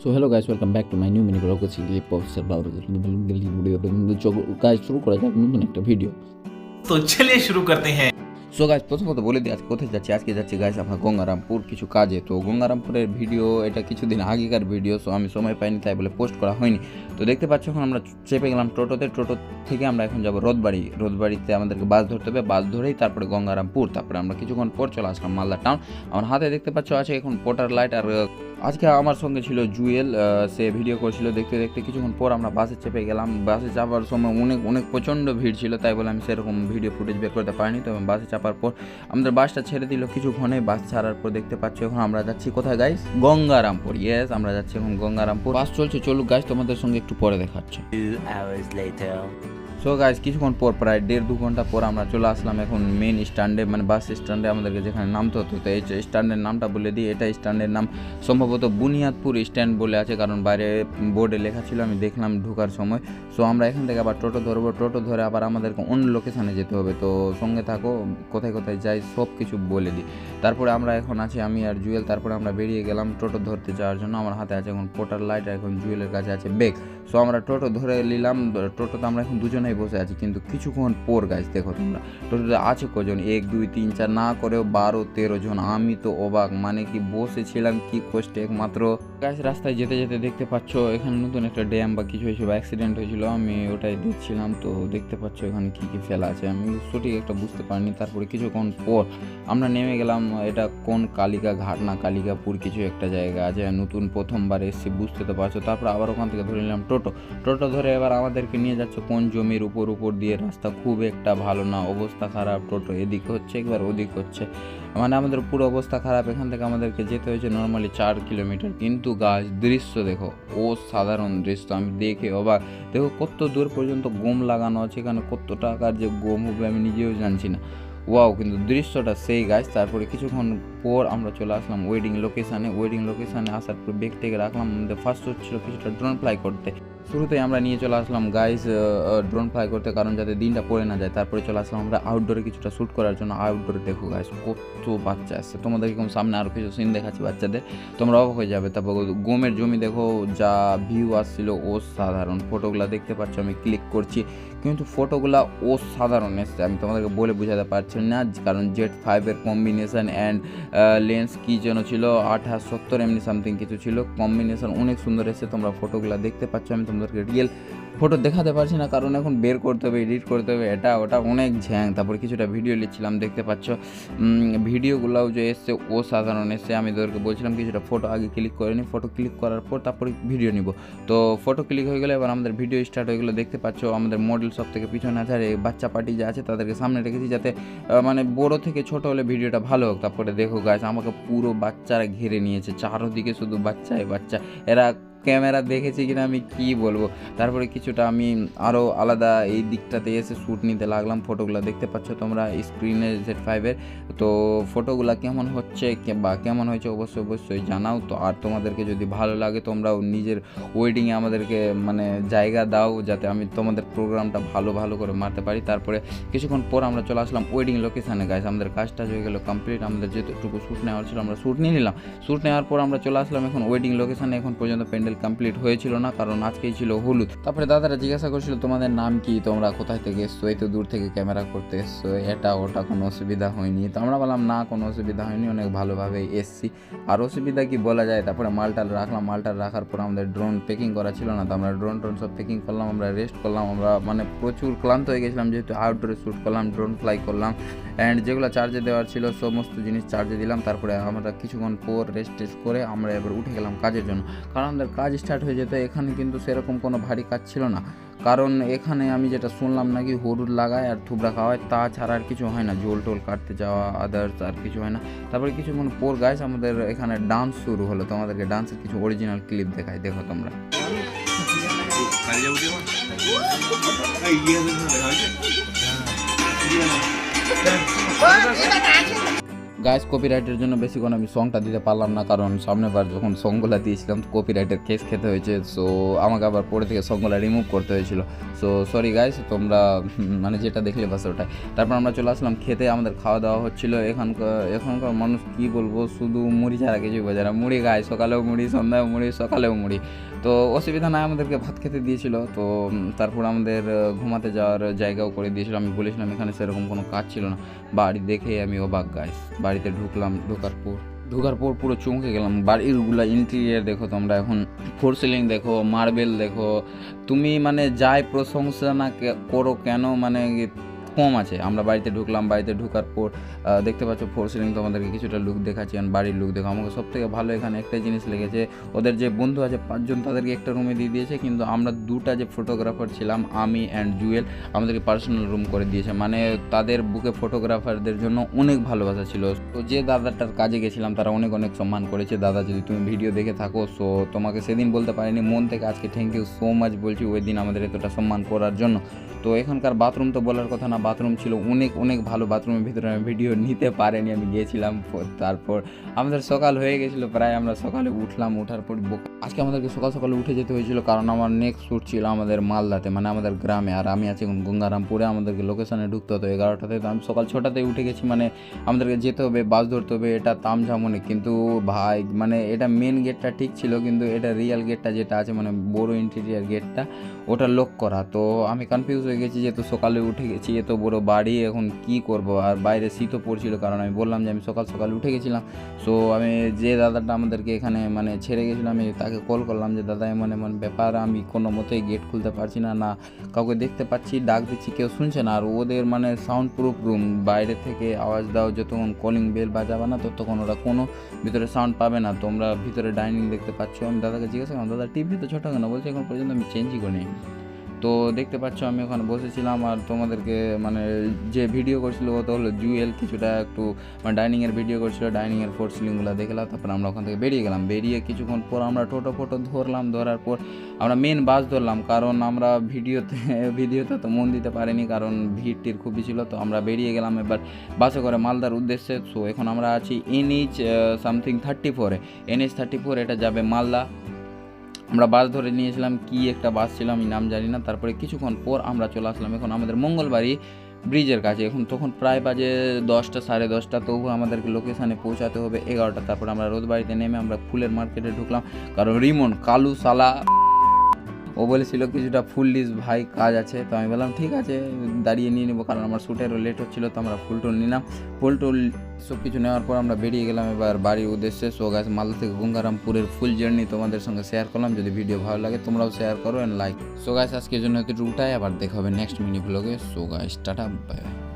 So hello guys, welcome back to my new mini blog. Guys, শুরু করা যাক নতুন একটা ভিডিও। तो चलिए शुरू करते हैं। সো গাইস, প্রথমত বলে দিই আজকে কোথায় যাচ্ছি। আজকে যাচ্ছি গাইস আমরা গঙ্গারামপুর কিছু কাজে। তো গঙ্গারামপুরের ভিডিও এটা কিছুদিন আগেকার ভিডিও, সো আমি সময় পাইনি তাই বলে পোস্ট করা হয়নি। তো দেখতে পাচ্ছ এখন আমরা চেপে গেলাম টোটোতে। টোটো থেকে আমরা এখন যাবো রোদবাড়িতে আমাদেরকে বাস ধরতে হবে। বাস ধরেই তারপরে গঙ্গারামপুর, তারপরে আমরা কিছুক্ষণ পর চলে আসলাম মালদা টাউন। আমার হাতে দেখতে পাচ্ছ আছে এখন পোর্টার লাইট। আর আজকে আমার সঙ্গে ছিল জুয়েল, সে ভিডিও করছিল। দেখতে দেখতে কিছুক্ষণ পর আমরা বাসে চেপে গেলাম। বাসে চাপার সময় অনেক প্রচণ্ড ভিড় ছিল, তাই বলে আমি সেরকম ভিডিও ফুটেজ বের করতে পারিনি। তবে বাসে চাপার পর আমাদের বাসটা ছেড়ে দিল কিছুক্ষণে। বাস ছাড়ার পর দেখতে পাচ্ছ এখন আমরা যাচ্ছি কোথায় গাইস? গঙ্গারামপুর। ইয়েস, আমরা যাচ্ছি এখন গঙ্গারামপুর। বাস চলছে, চলুক গাইস, তোমাদের সঙ্গে একটু পরে দেখাচ্ছে। 2 hours later. সো গাইস, কিছুক্ষণ পর প্রায় 1.5-2 ঘন্টা পর আমরা চলে আসলাম এখন মেন স্ট্যান্ডে, মানে বাস স্ট্যান্ডে আমাদেরকে যেখানে নামতে হতো। তো এই স্ট্যান্ডের নামটা বলে দিই, এটা স্ট্যান্ডের নাম সম্ভবত বুনিয়াদপুর স্ট্যান্ড বলে আছে, কারণ বাইরে বোর্ডে লেখা ছিল, আমি দেখলাম ঢোকার সময়। সো আমরা এখান থেকে আবার টোটো ধরবো। টোটো ধরে আবার আমাদেরকে অন্য লোকেশানে যেতে হবে। তো সঙ্গে থাকো, কোথায় কোথায় যাই সব কিছু বলে দিই। তারপরে আমরা এখন আছি আমি আর জুয়েল। তারপরে আমরা বেরিয়ে গেলাম টোটো ধরতে যাওয়ার জন্য। আমার হাতে আছে এখন পোর্টার লাইট, আর এখন জুয়েলের কাছে আছে ব্যাগ। সো আমরা টোটো ধরে নিলাম। টোটোতে আমরা এখন দুজনেই বসে আছি, কিন্তু কিছুক্ষণ পর গাইস দেখো তোমরা টোটোতে আছে কজন, 1 2 3 4 না করেও 12-13 জন। আমি তো অবাক, মানে কি বসেছিলাম কি কষ্টে একমাত্র। গাইস রাস্তায় যেতে যেতে দেখতে পাচ্ছ এখানে নতুন একটা ড্যাম বা কিছু হয়েছিল, অ্যাক্সিডেন্ট হয়েছিল, আমি ওটাই দেখছিলাম। তো দেখতে পাচ্ছ এখানে কি কি ফেলা আছে, আমি সঠিক একটা বুঝতে পারিনি। তারপরে কিছুক্ষণ পর আমরা নেমে গেলাম। এটা কোন কালিকা ঘাট না কালিকাপুর কিছু একটা জায়গা আছে, নতুন প্রথমবার এসেছি, বুঝতে তো পারছো। তারপর আবার ওখান থেকে ধরে নিলাম টোটো ধরে এবার আমাদেরকে নিয়ে যাচ্ছে কোন জমির উপর দিয়ে। রাস্তা খুব একটা ভালো না, অবস্থা খারাপ। টোটো এদিক হচ্ছে একবার ওদিক হচ্ছে, মানে আমাদের পুরো অবস্থা খারাপ। এখান থেকে আমাদেরকে যেতে হয়েছে নর্মালি 4 কিলোমিটার। কিন্তু গাছ দৃশ্য দেখো, সাধারণ দৃশ্য, আমি দেখে অবাক। দেখো কত দূর পর্যন্ত গম লাগানো আছে, এখানে কত টাকার যে গম হবে আমি নিজেও জানছি না। ওয়াও, কিন্তু দৃশ্যটা সেই গাছ। তারপরে কিছুক্ষণ পর আমরা চলে আসলাম ওয়েডিং লোকেশানে আসার পর ব্যাগ টেকে রাখলাম। আমাদের ফার্স্ট হচ্ছিল কিছুটা ড্রোন ফ্লাই করতে। শুরুতেই আমরা নিয়ে চলে আসলাম গাইস ড্রোন ফ্লাই করতে, কারণ যাতে দিনটা পড়ে না যায়। তারপরে চলে আসলাম আমরা আউটডোরে কিছুটা শ্যুট করার জন্য। আউটডোরে দেখো গাইস কত বাচ্চা আসছে, তোমাদেরকে সামনে আরও কিছু সিন দেখাচ্ছি বাচ্চাদের, তোমরা অবাক হয়ে যাবে। তারপর গমের জমি দেখো, যা ভিউ আসছিল সাধারণ। ফটোগুলো দেখতে পাচ্ছ আমি ক্লিক করছি, কিন্তু ফটোগুলো সাধারণ এসছে, আমি তোমাদেরকে বলে বোঝাতে পারছি না। কারণ Z5 এর কম্বিনেশন অ্যান্ড লেন্স কী যেন ছিল 2870 এমনি সামথিং কিছু ছিল, কম্বিনেশন অনেক সুন্দর এসেছে। তোমরা ফটোগুলো দেখতে পাচ্ছ, আমি তোমাদেরকে রিয়েল ফটো দেখাতে পারছি না, কারণ এখন বের করতে হবে, এডিট করতে হবে, এটা ওটা অনেক ঝ্যাং। তারপরে কিছুটা ভিডিও নিচ্ছিলাম, দেখতে পাচ্ছ ভিডিওগুলোও যে এসছে সাধারণ এসছে। আমি তোদেরকে বলছিলাম কিছুটা ফটো আগে ক্লিক করে নিই, ফটো ক্লিক করার পর তারপরে ভিডিও নিব। তো ফটো ক্লিক হয়ে গেলে এবার আমাদের ভিডিও স্টার্ট হয়ে গেলো। দেখতে পাচ্ছ আমাদের মডেল সব থেকে পিছনে আছে, আর এই বাচ্চা পার্টি যে আছে তাদেরকে সামনে রেখেছি, যাতে মানে বড় থেকে ছোট হলে ভিডিওটা ভালো হোক। তারপরে দেখো গাছ আমাকে পুরো বাচ্চারা ঘিরে নিয়েছে, চারদিকে শুধু বাচ্চাই বাচ্চা। এরা ক্যামেরা দেখেছি কিনা আমি কি বলবো। তারপরে কিছুটা আমি আরও আলাদা এই দিকটাতে এসে শ্যুট নিতে লাগলাম। ফটোগুলো দেখতে পাচ্ছ তোমরা স্ক্রিনে Z5 এর। তো ফটোগুলো কেমন হচ্ছে বা কেমন হয়েছে অবশ্যই জানাও। তো আর তোমাদেরকে যদি ভালো লাগে তোমরাও নিজের ওয়েডিংয়ে আমাদেরকে মানে জায়গা দাও, যাতে আমি তোমাদের প্রোগ্রামটা ভালো করে মারতে পারি। তারপরে কিছুক্ষণ পর আমরা চলে আসলাম ওয়েডিং লোকেশানে গাইস। আমাদের কাজটা হয়ে গেল কমপ্লিট, আমাদের যেটুকু শ্যুট নেওয়ার ছিল আমরা শ্যুট নিয়ে নিলাম। শ্যুট নেওয়ার পর আমরা চলে আসলাম এখন ওয়েডিং লোকেশানে। এখন পর্যন্ত প্যান্ডেল কমপ্লিট হয়েছিল না, কারণ আজকেই ছিল হলুদ। তারপরে দাদারা জিজ্ঞাসা করছিল তোমাদের নাম কি, তোমরা কোথায় থেকে এসছো, এই তো দূর থেকে ক্যামেরা করতে এসছো, এটা ওটা কোনো অসুবিধা হয়নি। তো আমরা বললাম না, কোনো অসুবিধা হয়নি, অনেক ভালোভাবেই এসছি, আর অসুবিধা কি বলা যায়। তারপরে মালটাল রাখার পর আমাদের ড্রোন প্যাকিং করা ছিল না, তো আমরা ড্রোন সব প্যাকিং করলাম, আমরা রেস্ট করলাম। আমরা মানে প্রচুর ক্লান্ত হয়ে গেছিলাম, যেহেতু আউটডোরে শ্যুট করলাম, ড্রোন ফ্লাই করলাম, অ্যান্ড যেগুলো চার্জে দেওয়ার ছিল সমস্ত জিনিস চার্জে দিলাম। তারপরে আমরা কিছুক্ষণ পর রেস্ট করে আমরা এবার উঠে গেলাম কাজের জন্য, কারণ আমাদের কাজ স্টার্ট হয়ে যেত। এখানে কিন্তু সেরকম কোনো ভারী কাজ ছিল না, কারণ এখানে আমি যেটা শুনলাম নাকি হলুদ লাগায় আর থুবড়া খাওয়ায়, তাছাড়া আর কিছু হয় না, টোল কাটতে যাওয়া আদার্স আর কিছু হয় না। তারপরে কিছুক্ষণ পর গাইস আমাদের এখানে ডান্স শুরু হলো। তোমাদেরকে ডান্সের কিছু অরিজিনাল ক্লিপ দেখাই, দেখো তোমরা। গাইস কপিরাইটের জন্য বেশিক্ষণ আমি সংটা দিতে পারলাম না, কারণ সামনেবার যখন সংগুলা দিয়েছিলাম কপিরাইটের কেস খেতে হয়েছে। সো আমাকে আবার পরে থেকে সংগুলা রিমুভ করতে হয়েছিল। সো সরি গাইস, তোমরা মানে যেটা দেখলে বাস ওটাই। তারপর আমরা চলে আসলাম খেতে, আমাদের খাওয়া দাওয়া হচ্ছিলো। এখনকার মানুষ কি বলবো, শুধু মুড়ি ছাড়া কিছুই বোঝে না। মুড়ি গায়ে, সকালেও মুড়ি, সন্ধ্যায় মুড়ি, সকালেও মুড়ি। তো অসুবিধা নাই, আমাদেরকে ভাত খেতে দিয়েছিল। তো তারপর আমাদের ঘুমাতে যাওয়ার জায়গাও করে দিয়েছিল। আমি বলেছিলাম এখানে সেরকম কোনো কাজ ছিল না। বাড়ি দেখে আমি অবাক গাইস। বাড়িতে ঢুকলাম, ঢোকার পর পুরো চমকে গেলাম। বাড়িরগুলা ইন্টেরিয়ার দেখো তোমরা, এখন ফোর সিলিং দেখো, মার্বেল দেখো, তুমি মানে যাই প্রশংসা না করো কেন, মানে কম আছে। আমরা বাড়িতে ঢুকলাম, বাড়িতে ঢোকার পর দেখতে পাচ্ছ ফোর সিলিং, তোমাদেরকে কিছুটা লুক দেখাচ্ছি। আর বাড়ির লুক দেখো। আমাকে সবথেকে ভালো এখানে একটাই জিনিস লেগেছে, ওদের যে বন্ধু আছে 5 জন, তাদেরকে একটা রুমে দিয়ে দিয়েছে, কিন্তু আমরা 2টা যে ফটোগ্রাফার ছিলাম, আমি অ্যান্ড জুয়েল, আমাদেরকে পার্সোনাল রুম করে দিয়েছে। মানে তাদের বুকে ফটোগ্রাফারদের জন্য অনেক ভালোবাসা ছিল। তো যে দাদাটার কাজে গেছিলাম তারা অনেক সম্মান করেছে। দাদা, যদি তুমি ভিডিও দেখে থাকো, সো তোমাকে সেদিন বলতে পারিনি, মন থেকে আজকে থ্যাংক ইউ সো মাচ বলছি ওই দিন আমাদের এতটা সম্মান করার জন্য। তো এখানকার বাথরুম তো বলার কথা না, বাথরুম ছিল অনেক ভালো। বাথরুমের ভিতরে আমি ভিডিও নিতে পারিনি, আমি গিয়েছিলাম। তারপর আমাদের সকাল হয়ে গেছিলো প্রায়, আমরা সকালে উঠলাম। ওঠার পর আজকে আমাদেরকে সকালে উঠে যেতে হয়েছিল, কারণ আমার নেক্সট শ্যুট ছিল আমাদের মালদাতে, মানে আমাদের গ্রামে। আর আমি আছি এখন গঙ্গারামপুরে, আমাদেরকে লোকেশনে ঢুকতে হতো 11টাতে। তো আমি সকাল 6টাতেই উঠে গেছি, মানে আমাদেরকে যেতে হবে, বাস ধরতে হবে। এটা তামঝাম অনেক, কিন্তু ভাই মানে এটা মেন গেটটা ঠিক ছিল, কিন্তু এটা রিয়েল গেটটা যেটা আছে, মানে বড় ইন্টেরিয়ার গেটটা, ওটা লক করা। তো আমি কনফিউজ হয়ে গেছি, যেহেতু সকালে উঠে গেছি, এত বড় বাড়ি, এখন কি করব। আর বাইরে শীতও পড়ছিল, কারণ আমি বললাম যে আমি সকালে উঠে গেছিলাম। সো আমি যে দাদাটা আমাদেরকে এখানে মানে ছেড়ে গেছিলাম, আমি তাকে কল করলাম যে দাদা এমন ব্যাপার, আমি কোনো মতেই গেট খুলতে পারছি না, না কাউকে দেখতে পাচ্ছি, ডাক দিচ্ছি কেউ শুনছে না। আর ওদের মানে সাউন্ড প্রুফ রুম, বাইরে থেকে আওয়াজ দাও, যতক্ষণ কলিং বেল বাজাবে না ততক্ষণ ওরা কোনো ভিতরে সাউন্ড পাবে না। তোমরা ভিতরে ডাইনিং দেখতে পাচ্ছ। আমি দাদাকে জিজ্ঞাসা করলাম, দাদা টিভি তো ছোটো কেন? বলছে এখন পর্যন্ত আমি চেঞ্জই করিনি। তো দেখতে পাচ্ছ আমি ওখানে বসেছিলাম, আর তোমাদেরকে মানে যে ভিডিও করছিল ও তো হলো জুয়েল, কিছুটা একটু মানে ডাইনিংয়ের ভিডিও করছিল, ডাইনিংয়ের ফোর সিলিংগুলো দেখলাম। তারপর আমরা ওখান থেকে বেরিয়ে গেলাম। বেরিয়ে কিছুক্ষণ পর আমরা ফটো ধরলাম। ধরার পর আমরা মেন বাস ধরলাম, কারণ আমরা ভিডিওতে তো মন দিতে পারিনি, কারণ ভিড়টির খুবই ছিল। তো আমরা বেরিয়ে গেলাম এবার বাসে করে মালদার উদ্দেশ্যে। সো এখন আমরা আছি NH সামথিং 34-এ, NH 34, এটা যাবে মালদা। আমরা বাস ধরে নিয়েছিলাম, কি একটা বাস ছিল আমি নাম জানি না। তারপরে কিছুক্ষণ পর আমরা চলে আসলাম এখন আমাদের মঙ্গলবাড়ি ব্রিজের কাছে। তখন প্রায় বাজে 10টা, 10:30, তবু আমাদেরকে লোকেশানে পৌঁছাতে হবে 11টা। তারপর আমরা রোদবাড়িতে নেমে আমরা ফুলের মার্কেটে ঢুকলাম, কারণ রিমন কালু সালা ও বলেছিল কিছুটা ফুল লিস্ট ভাই কাজ আছে। তো আমি বললাম ঠিক আছে, দাঁড়িয়ে নিয়ে নেবো, কারণ আমার শ্যুটেরও লেট হচ্ছিলো। তো আমরা ফুল টুল নিলাম, ফুল টুল সব কিছু নেওয়ার পর আমরা বেরিয়ে গেলাম এবার বাড়ির উদ্দেশ্যে। সো গাইস, মালদা থেকে গঙ্গারামপুরের ফুল জার্নি তোমাদের সঙ্গে শেয়ার করলাম। যদি ভিডিও ভালো লাগে তোমরাও শেয়ার করো অ্যান্ড লাইক। সো গাইস, আজকের জন্য এতটুকুটাই, আবার দেখা হবে নেক্সট মিনি ব্লগে। So guys, tata, bye bye.